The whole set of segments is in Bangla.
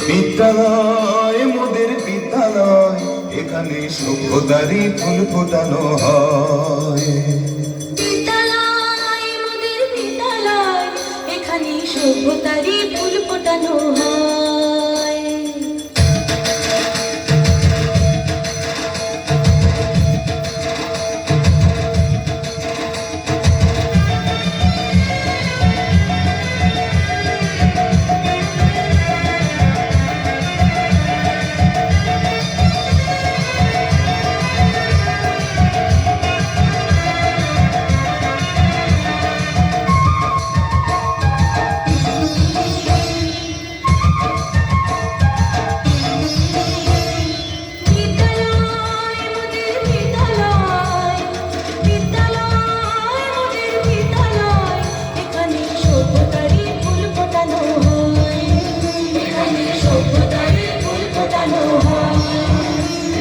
বিদ্যালয় মোদের বিদ্যালয়, এখানে সভ্যতারই ফুল ফোটানো হয়। বিদ্যালয় মোদের বিদ্যালয়, এখানে সভ্যতারই ফুল ফোটানো হয়।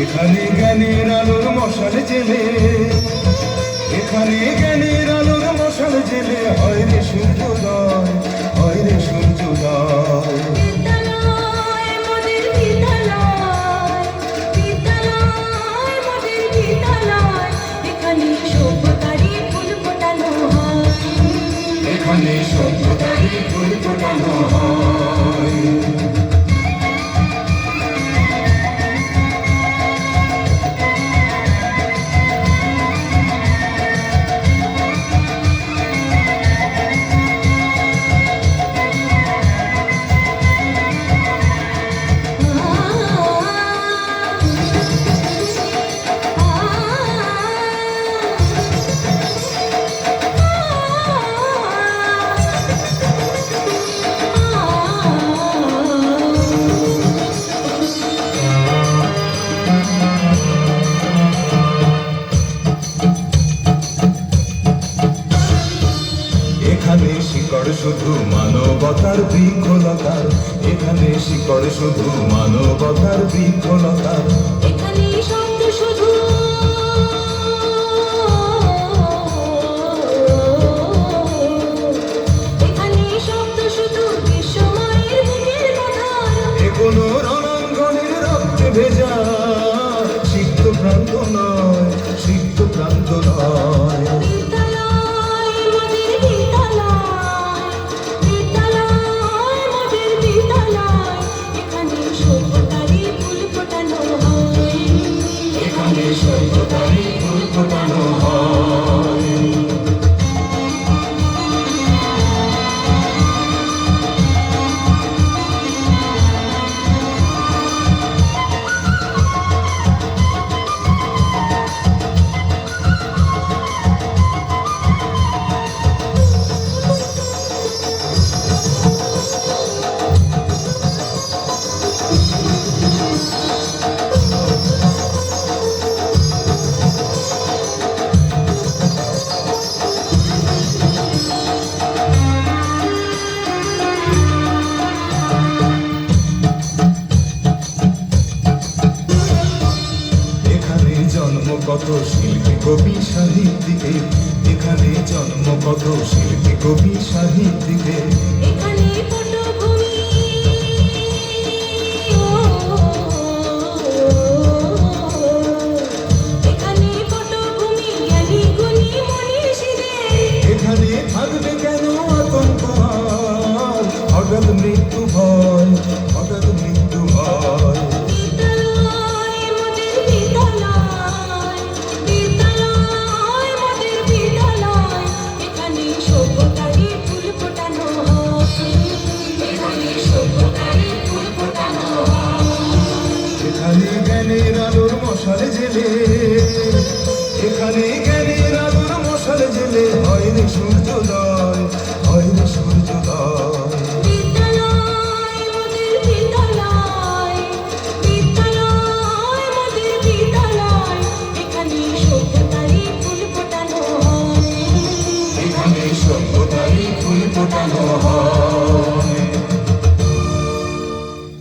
এখানে জ্ঞানের আলোর মশাল জেলে, এখানে জ্ঞানের আলোর মশাল জেলে হয় রে সূর্যোদয়, হয় রে সূর্যোদয়। বিদ্যালয় মোদের বিদ্যালয়, বিদ্যালয় মোদের বিদ্যালয়, এখানে সভ্যতারই ফুল ফোটানো হয়। এখানে সভ্যতারই ফুল ফোটানো হয়। এখানে শিকড় শুধু মানবতার বৃক্ষলতার, এখানে শিকড় শুধু মানবতার বৃক্ষলতার। এখানে শব্দ শুধু এখানে শব্দ শুধু বিশ্বমায়ের বুকের কথা। এ কোনো রণাঙ্গনের রক্তে ভেজা সিক্ত প্রান্ত নয়, সিক্ত প্রান্ত নয়। বিদ্যালয় মোদের বিদ্যালয়, বিদ্যালয় মোদের বিদ্যালয়, এখানে সভ্যতারই ফুল ফোটানো হয়। এখানে সভ্যতারই ফুল ফোটানো হয়। এখানে জন্ম কত শিল্পী কবি সাহিত্যিকের, এখানে জন্ম কত শিল্পী কবি সাহিত্যিকের। এখানে পটভূমি এখানে পটভূমি জ্ঞানী গুণী মনীষীদের। এখানে থাকবে কেন আতঙ্ক আর হঠাৎ মৃত্যু ভয়,